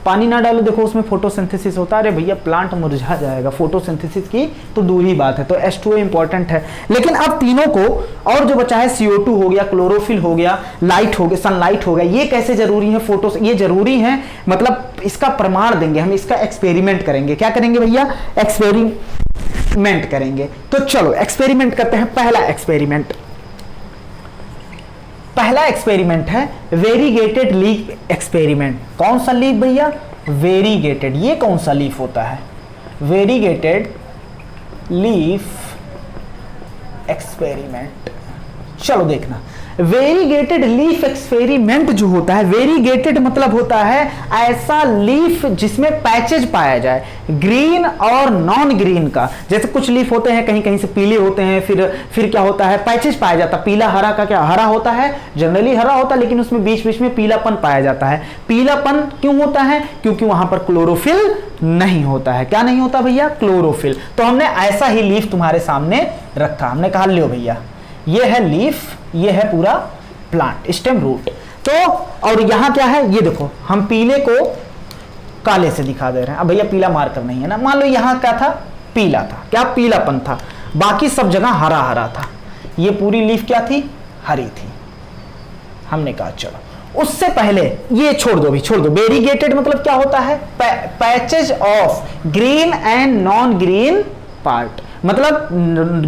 पानी ना डालो, देखो उसमें फोटोसिंथेसिस होता है। अरे भैया प्लांट मुरझा जाएगा, फोटोसिंथेसिस की तो दूर ही बात है। तो H2O इंपॉर्टेंट है। लेकिन अब तीनों को और जो बचा है CO2 हो गया, क्लोरोफिल हो गया, लाइट हो गया, सनलाइट हो गया, ये कैसे जरूरी है? फोटो ये जरूरी है, मतलब इसका प्रमाण देंगे हम, इसका एक्सपेरिमेंट करेंगे। क्या करेंगे भैया? एक्सपेरिमेंट करेंगे। तो चलो एक्सपेरिमेंट करते हैं। पहला एक्सपेरिमेंट है वेरीगेटेड लीफ एक्सपेरिमेंट। कौन सा लीफ भैया? वेरीगेटेड। ये कौन सा लीफ होता है? Variegated leaf experiment. चलो देखना, वेरीगेटेड लीफ एक्सपेरिमेंट जो होता है, वेरीगेटेड मतलब होता है ऐसा लीफ जिसमें पैचेज पाया जाए, ग्रीन और नॉन ग्रीन का। जैसे कुछ लीफ होते हैं कहीं कहीं से पीले होते हैं, फिर क्या होता है? पैचेज पाया जाता है। पीला हरा का क्या हरा होता है, जनरली हरा होता है, लेकिन उसमें बीच बीच में पीलापन पाया जाता है। पीलापन क्यों होता है? क्योंकि वहां पर क्लोरोफिल नहीं होता है। क्या नहीं होता भैया? क्लोरोफिल। तो हमने ऐसा ही लीफ तुम्हारे सामने रखा, हमने कहा लो भैया ये है लीफ, ये है पूरा प्लांट, स्टेम, रूट। तो और यहां क्या है? ये देखो, हम पीले को काले से दिखा दे रहे हैं। अब भैया पीला मार्कर नहीं है ना, मान लो यहां क्या था? पीला था। क्या? पीलापन था। बाकी सब जगह हरा हरा था। ये पूरी लीफ क्या थी? हरी थी। हमने कहा चलो उससे पहले ये छोड़ दो भी, छोड़ दो। वेरीगेटेड मतलब क्या होता है? Patches of green and non green part, मतलब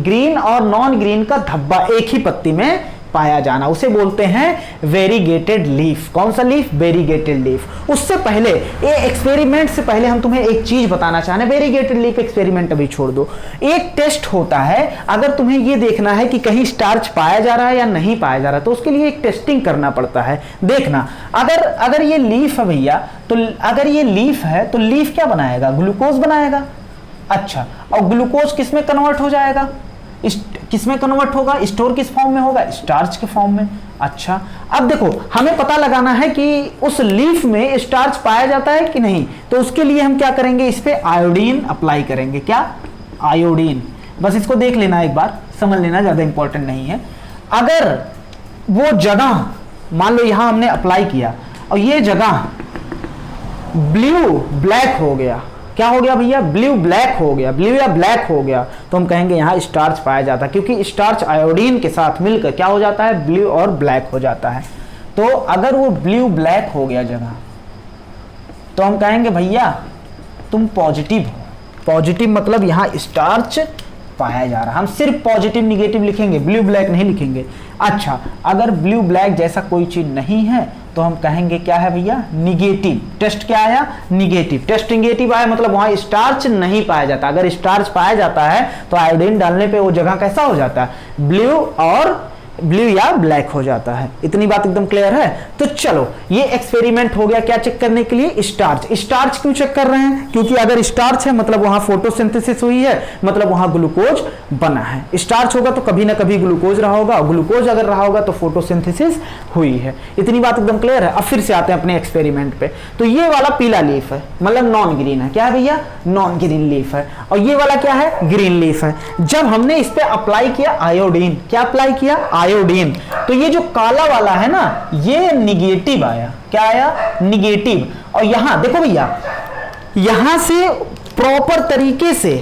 ग्रीन और नॉन ग्रीन का धब्बा एक ही पत्ती में पाया जाना, उसे बोलते हैं वेरीगेटेड लीफ। कौन सा लीफ? Variegated leaf. उससे पहले, ये एक्सपेरिमेंट से पहले हम तुम्हें एक चीज बताना चाह रहे हैं। वेरीगेटेड लीफ एक्सपेरिमेंट अभी छोड़ दो। एक टेस्ट होता है, अगर तुम्हें ये देखना है कि कहीं स्टार्च पाया जा रहा है या नहीं पाया जा रहा, तो उसके लिए एक टेस्टिंग करना पड़ता है। देखना, अगर ये लीफ है भैया, तो अगर ये लीफ है तो लीफ क्या बनाएगा? ग्लूकोज बनाएगा। अच्छा, और ग्लूकोज किस में कन्वर्ट हो जाएगा? किस में कन्वर्ट होगा? स्टोर किस फॉर्म में होगा? स्टार्च के फॉर्म में। अच्छा, अब देखो हमें पता लगाना है कि उस लीफ में स्टार्च पाया जाता है कि नहीं। तो उसके लिए हम क्या करेंगे? इस पे आयोडीन अप्लाई करेंगे। क्या? आयोडीन। बस इसको देख लेना एक बार, समझ लेना, ज्यादा इंपॉर्टेंट नहीं है। अगर वो जगह, मान लो यहां हमने अप्लाई किया और ये जगह ब्लू ब्लैक हो गया, क्या हो गया भैया? ब्लू ब्लैक हो गया, ब्लू या ब्लैक हो गया, तो हम कहेंगे यहाँ स्टार्च पाया जाता है, क्योंकि स्टार्च आयोडीन के साथ मिलकर क्या हो जाता है? ब्लू और ब्लैक हो जाता है। तो अगर वो ब्लू ब्लैक हो गया जगह, तो हम कहेंगे भैया तुम पॉजिटिव हो। पॉजिटिव मतलब यहाँ स्टार्च पाया जा रहा है। हम सिर्फ पॉजिटिव निगेटिव लिखेंगे, ब्लू ब्लैक नहीं लिखेंगे। अच्छा, अगर ब्लू ब्लैक जैसा कोई चीज नहीं है तो हम कहेंगे क्या है भैया? निगेटिव। टेस्ट क्या आया? निगेटिव। टेस्ट निगेटिव आया मतलब वहां स्टार्च नहीं पाया जाता। अगर स्टार्च पाया जाता है तो आयोडीन डालने पे वो जगह कैसा हो जाता है? ब्लू और ब्लू या ब्लैक हो जाता है। इतनी बात एकदम क्लियर है? तो चलो ये एक्सपेरिमेंट हो गया। क्या चेक करने के लिए? स्टार्च। स्टार्च क्यों चेक कर रहे हैं? क्योंकि अगर स्टार्च है मतलब वहां फोटोसिंथेसिस हुई है, मतलब वहां ग्लूकोज बना है। स्टार्च होगा तो कभी ना कभी ग्लूकोज रहा होगा, और ग्लूकोज अगर रहा होगा तो फोटोसिंथेसिस हुई है। इतनी बात एकदम क्लियर है? अब फिर से आते हैं अपने एक्सपेरिमेंट पे। तो ये वाला पीला लीफ है, मतलब नॉन ग्रीन है। क्या है भैया? नॉन ग्रीन लीफ है। और ये वाला क्या है? ग्रीन लीफ है। जब हमने इस पे अप्लाई किया आयोडीन, क्या अप्लाई किया? आयोडीन, तो ये जो काला वाला है ना, ये निगेटिव आया। क्या आया? निगेटिव। और यहां देखो भैया, यहां से प्रॉपर तरीके से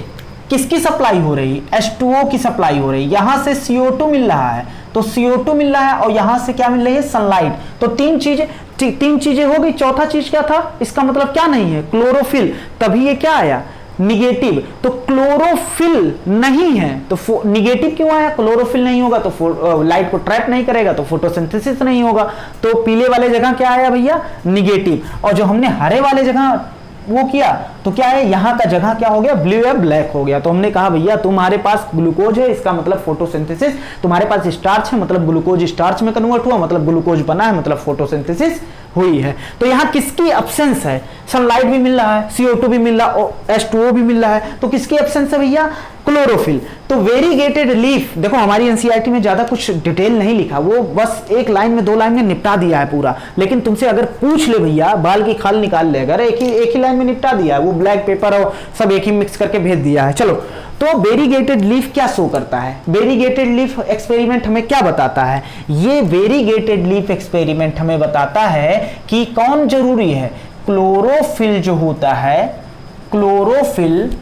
किसकी सप्लाई हो रही? H2O की सप्लाई हो रही। यहां से CO2 मिल रहा है, तो CO2 मिल रहा है, और यहां से क्या मिल रही है? सनलाइट। तो तीन चीजें हो गई। चौथा चीज क्या था? इसका मतलब क्या नहीं है? क्लोरोफिल। तभी ये क्या आया? निगेटिव। तो क्लोरोफिल नहीं है तो निगेटिव क्यों आया? क्लोरोफिल नहीं होगा तो लाइट को ट्रैप नहीं करेगा, तो फोटोसिंथेसिस नहीं होगा। तो पीले वाले जगह क्या आया भैया? निगेटिव। और जो हमने हरे वाले जगह वो किया तो क्या है? यहां का जगह क्या हो गया? ब्लू या ब्लैक हो गया। तो हमने कहा भैया तुम्हारे पास ग्लूकोज है, इसका मतलब फोटोसिंथेसिस। तुम्हारे पास स्टार्च है, मतलब ग्लूकोज स्टार्च में कन्वर्ट हुआ, मतलब ग्लूकोज बना है, मतलब फोटोसिंथेसिस हुई है। तो यहाँ किसकी एब्सेंस है? सनलाइट भी मिल रहा है, CO2 भी मिल रहा है, H2O भी मिल रहा है, तो किसकी एब्सेंस है भैया? क्लोरोफिल। तो वेरीगेटेड लीफ, देखो हमारी एनसीईआरटी में ज्यादा कुछ डिटेल नहीं लिखा, वो बस एक लाइन में 2 लाइन में निपटा दिया है पूरा। लेकिन तुमसे अगर पूछ ले भैया, बाल की खाल निकाल ले, अगर एक ही लाइन में निपटा दिया है, वो ब्लैक पेपर और सब एक ही मिक्स करके भेज दिया है। चलो, तो वेरीगेटेड लीफ क्या शो करता है? वेरीगेटेड लीफ एक्सपेरिमेंट हमें क्या बताता है? ये वेरीगेटेड लीफ एक्सपेरिमेंट हमें बताता है कि कौन जरूरी है? क्लोरोफिल जो होता है, क्लोरोफिल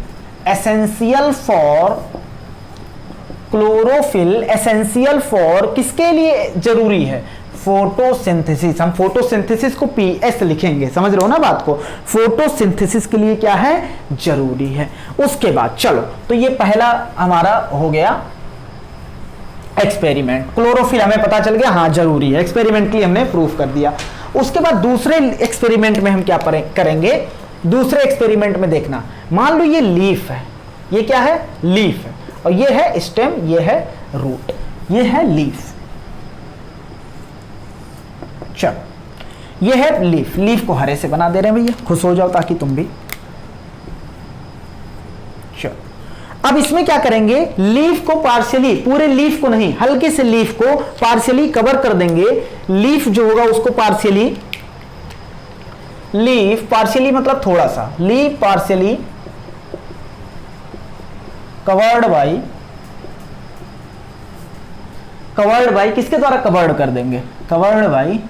एसेंशियल फॉर किसके लिए जरूरी है? फोटोसिंथेसिस। हम फोटोसिंथेसिस को पीएस लिखेंगे, समझ रहे हो ना बात को? फोटोसिंथेसिस के लिए क्या है? जरूरी है। उसके बाद चलो, तो ये पहला हमारा हो गया एक्सपेरिमेंट। क्लोरोफिल हमें पता चल गया, हाँ जरूरी है, एक्सपेरिमेंटली हमने प्रूफ कर दिया। उसके बाद दूसरे एक्सपेरिमेंट में हम क्या करेंगे? दूसरे एक्सपेरिमेंट में देखना, मान लो ये लीफ है, ये क्या है? लीफ है, और ये है स्टेम, ये है रूट, ये है लीफ। चलो, ये है लीफ। लीफ को हरे से बना दे रहे हैं भैया, खुश हो जाओ ताकि तुम भी। चलो, अब इसमें क्या करेंगे? लीफ को पार्शियली, पूरे लीफ को नहीं, हल्के से लीफ को पार्शियली कवर कर देंगे। लीफ जो होगा उसको पार्शियली, लीफ पार्शियली मतलब थोड़ा सा, लीफ पार्शियली कवर्ड बाई किसके द्वारा कवर्ड कर देंगे? Covered by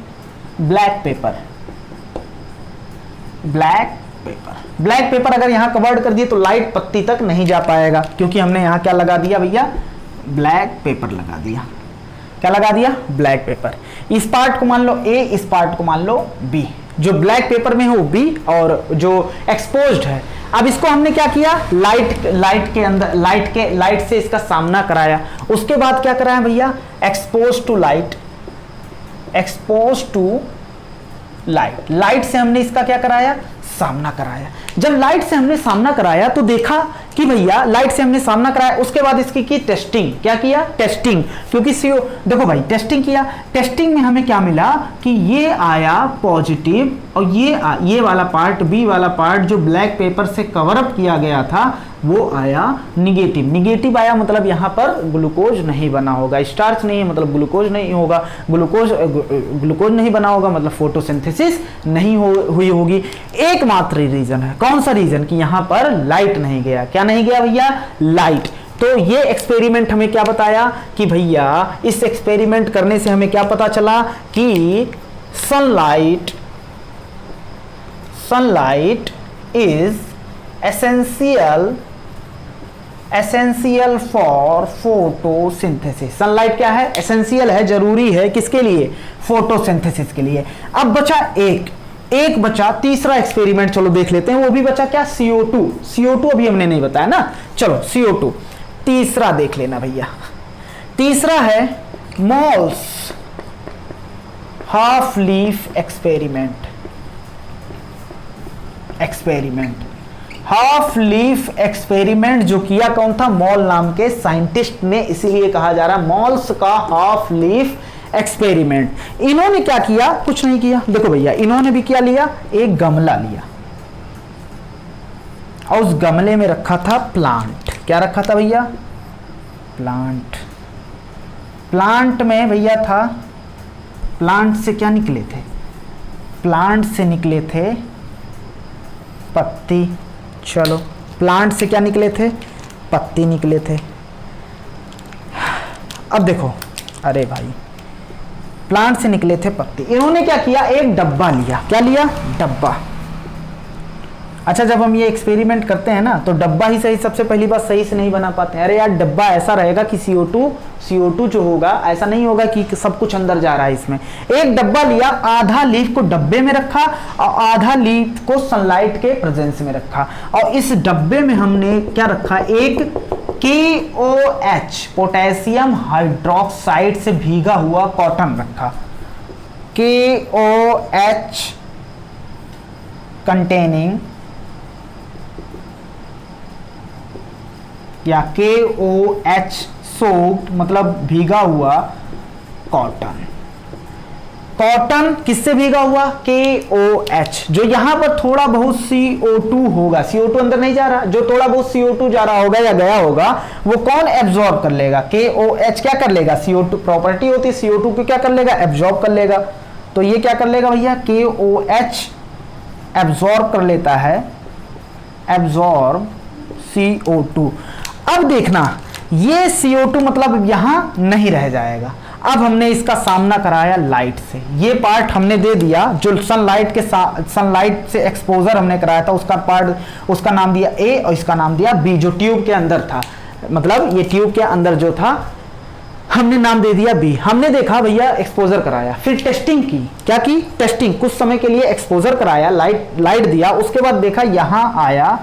black pepper. Black pepper अगर यहां कवर्ड कर दिए तो लाइट पत्ती तक नहीं जा पाएगा, क्योंकि हमने यहां क्या लगा दिया भैया? ब्लैक पेपर लगा दिया। क्या लगा दिया? Black pepper. इस पार्ट को मान लो ए, इस पार्ट को मान लो बी। जो ब्लैक पेपर में है वो बी, और जो एक्सपोज्ड है, अब इसको हमने क्या किया? लाइट के अंदर, लाइट से इसका सामना कराया। उसके बाद क्या कराया भैया? एक्सपोज टू लाइट से हमने इसका क्या कराया? सामना कराया। जब लाइट से हमने सामना कराया तो देखा कि भैया लाइट से हमने सामना कराया, उसके बाद इसकी की टेस्टिंग। क्या किया? टेस्टिंग। क्योंकि देखो भाई, टेस्टिंग किया, टेस्टिंग में हमें क्या मिला कि ये आया पॉजिटिव, और ये वाला पार्ट, बी वाला पार्ट जो ब्लैक पेपर से कवर अप किया गया था वो आया निगेटिव। निगेटिव आया मतलब यहाँ पर ग्लूकोज नहीं बना होगा, स्टार्च नहीं है मतलब ग्लूकोज नहीं होगा, ग्लूकोज नहीं बना होगा मतलब फोटोसिंथेसिस नहीं हुई होगी। एकमात्र रीजन है, कौन सा रीजन? कि यहाँ पर लाइट नहीं गया। क्या नहीं गया भैया? लाइट। तो ये एक्सपेरिमेंट हमें क्या बताया कि भैया इस एक्सपेरिमेंट करने से हमें क्या पता चला कि sunlight is essential for photosynthesis. Sunlight क्या है? एसेंशियल है, जरूरी है, किसके लिए? फोटोसिंथेसिस के लिए। अब बचा एक बचा तीसरा एक्सपेरिमेंट, चलो देख लेते हैं। वो भी बचा क्या? CO2 अभी हमने नहीं बताया ना, चलो CO2 तीसरा देख लेना भैया। तीसरा है moles half leaf experiment. Half leaf experiment जो किया कौन था? मॉल नाम के साइंटिस्ट ने, इसीलिए कहा जा रहा है मॉल्स का हाफ लीफ एक्सपेरिमेंट। इन्होंने क्या किया? कुछ नहीं किया। देखो भैया, इन्होंने भी क्या लिया? एक गमला लिया, और उस गमले में रखा था प्लांट। क्या रखा था भैया? प्लांट में भैया था, प्लांट से क्या निकले थे? प्लांट से निकले थे पत्ती। चलो, प्लांट से क्या निकले थे? पत्ती निकले थे। अब देखो, अरे भाई, प्लांट से निकले थे पत्ती। इन्होंने क्या किया? एक डब्बा लिया। क्या लिया? डब्बा। अच्छा, जब हम ये एक्सपेरिमेंट करते हैं ना तो डब्बा ही सही, सबसे पहली बात सही से नहीं बना पाते हैं। अरे यार, डब्बा ऐसा रहेगा कि CO2 जो होगा ऐसा नहीं होगा कि सब कुछ अंदर जा रहा है इसमें। एक डब्बा लिया, आधा लीफ को डब्बे में रखा और आधा लीफ को सनलाइट के प्रेजेंस में रखा, और इस डब्बे में हमने क्या रखा? एक KOH पोटेशियम हाइड्रोक्साइड से भीगा हुआ कॉटन रखा। KOH कंटेनिंग या KOH सोक्ड मतलब भीगा हुआ कॉटन। कॉटन किससे भीगा हुआ? KOH। जो यहां पर थोड़ा बहुत CO2 होगा, CO2 अंदर नहीं जा रहा, जो थोड़ा बहुत CO2 जा रहा होगा या गया होगा वो कौन एब्जॉर्ब कर लेगा? KOH क्या कर लेगा? CO2 प्रॉपर्टी होती है, CO2 को क्या कर लेगा? एब्जॉर्ब कर लेगा। तो ये क्या कर लेगा भैया? KOH एब्जॉर्ब कर लेता है, एब्जॉर्ब CO2। अब देखना, ये CO2 मतलब यहां नहीं रह जाएगा। अब हमने इसका सामना कराया लाइट से, ये पार्ट हमने दे दिया जो सनलाइट से एक्सपोजर हमने कराया था, उसका पार्ट, उसका नाम दिया ए और इसका नाम दिया बी, जो ट्यूब के अंदर था, मतलब ये ट्यूब के अंदर जो था हमने नाम दे दिया बी। हमने देखा भैया एक्सपोजर कराया, फिर टेस्टिंग की, क्या की टेस्टिंग, कुछ समय के लिए एक्सपोजर कराया, लाइट दिया, उसके बाद देखा यहां आया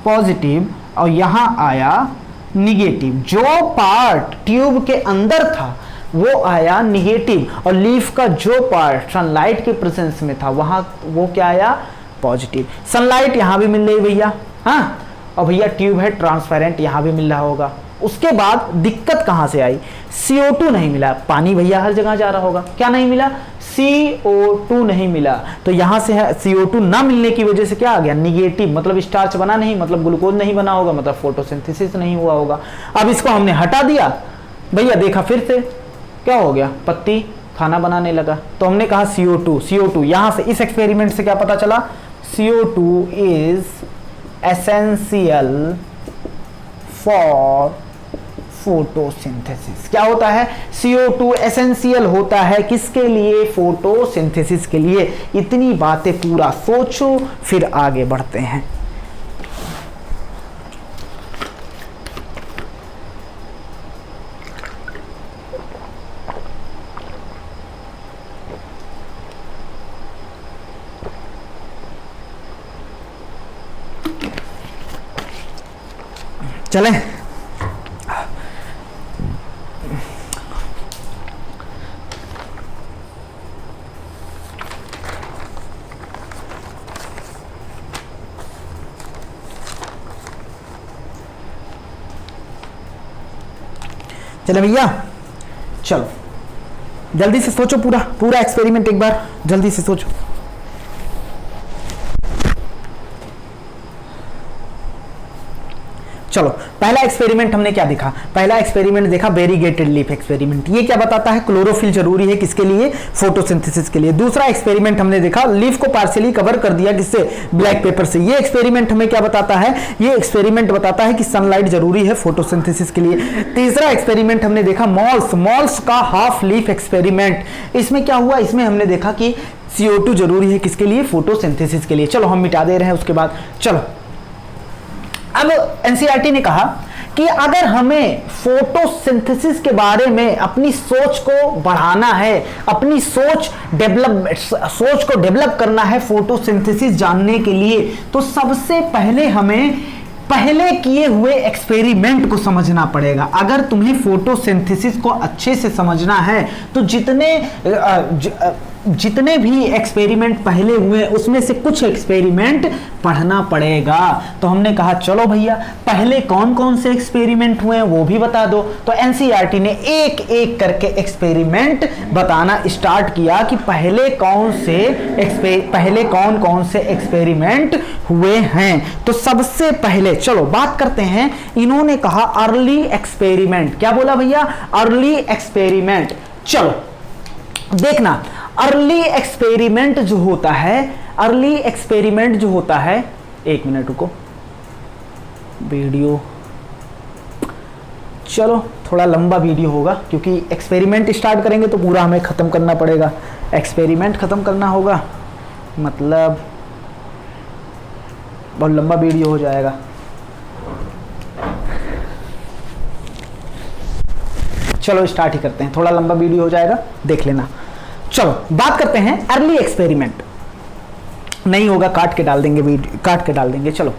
पॉजिटिव और यहां आया निगेटिव, जो पार्ट ट्यूब के अंदर था वो आया निगेटिव और लीफ का जो पार्ट सनलाइट के प्रेजेंस में था वहां वो क्या आया पॉजिटिव। सनलाइट यहां भी मिल रही भैया, हाँ, और भैया ट्यूब है ट्रांसपेरेंट, यहां भी मिल रहा होगा। उसके बाद दिक्कत कहां से आई, CO2 नहीं मिला, पानी भैया हर जगह जा रहा होगा, क्या नहीं मिला, CO2 नहीं मिला, तो यहां से CO2 ना मिलने की वजह से क्या आ गया निगेटिव, मतलब स्टार्च बना नहीं, मतलब ग्लूकोज नहीं बना होगा, मतलब फोटोसिंथेसिस नहीं हुआ होगा। अब इसको हमने हटा दिया भैया, देखा फिर से क्या हो गया, पत्ती खाना बनाने लगा, तो हमने कहा CO2 यहां से इस एक्सपेरिमेंट से क्या पता चला, CO2 is essential for photosynthesis. क्या होता है, CO2 एसेंशियल होता है किसके लिए, फोटोसिंथेसिस के लिए। इतनी बातें पूरा सोचो फिर आगे बढ़ते हैं। चलें, चले भैया, चलो जल्दी से सोचो, पूरा एक्सपेरिमेंट एक बार जल्दी से सोचो। चलो पहला एक्सपेरिमेंट हमने क्या देखा, पहला एक्सपेरिमेंट देखा वेरीगेटेड लीफ एक्सपेरिमेंट। ये क्या बताता है, क्लोरोफिल जरूरी है किसके लिए, फोटोसिंथेसिस के लिए। दूसरा एक्सपेरिमेंट हमने देखा लीफ को पार्शियली कवर कर दिया किससे, ब्लैक पेपर से। ये एक्सपेरिमेंट हमें क्या बताता है, ये एक्सपेरिमेंट बताता है कि सनलाइट जरूरी है फोटोसिंथेसिस के लिए। तीसरा एक्सपेरिमेंट हमने देखा मॉल्स का हाफ लीफ एक्सपेरिमेंट। इसमें क्या हुआ, इसमें हमने देखा कि CO2 जरूरी है किसके लिए, फोटोसिंथेसिस के लिए। चलो हम मिटा दे रहे हैं उसके बाद। चलो अब एनसीईआरटी ने कहा कि अगर हमें फोटोसिंथेसिस के बारे में अपनी सोच को बढ़ाना है, अपनी सोच को डेवलप करना है फोटोसिंथेसिस जानने के लिए, तो सबसे पहले हमें पहले किए हुए एक्सपेरिमेंट को समझना पड़ेगा। अगर तुम्हें फोटोसिंथेसिस को अच्छे से समझना है तो जितने भी एक्सपेरिमेंट पहले हुए उसमें से कुछ एक्सपेरिमेंट पढ़ना पड़ेगा। तो हमने कहा चलो भैया पहले कौन कौन से एक्सपेरिमेंट हुए हैं वो भी बता दो। तो एनसीईआरटी ने एक एक करके एक्सपेरिमेंट बताना स्टार्ट किया कि पहले कौन कौन से एक्सपेरिमेंट हुए हैं। तो सबसे पहले चलो बात करते हैं, इन्होंने कहा अर्ली एक्सपेरिमेंट। क्या बोला भैया, अर्ली एक्सपेरिमेंट। चलो देखना, अर्ली एक्सपेरिमेंट जो होता है, एक मिनट रुको, वीडियो चलो थोड़ा लंबा वीडियो होगा क्योंकि एक्सपेरिमेंट स्टार्ट करेंगे तो पूरा हमें खत्म करना पड़ेगा। एक्सपेरिमेंट खत्म करना होगा मतलब बहुत लंबा वीडियो हो जाएगा। चलो स्टार्ट ही करते हैं, थोड़ा लंबा वीडियो हो जाएगा, देख लेना। चलो बात करते हैं अर्ली एक्सपेरिमेंट। नहीं होगा काट के डाल देंगे वीडियो, काट के डाल देंगे। चलो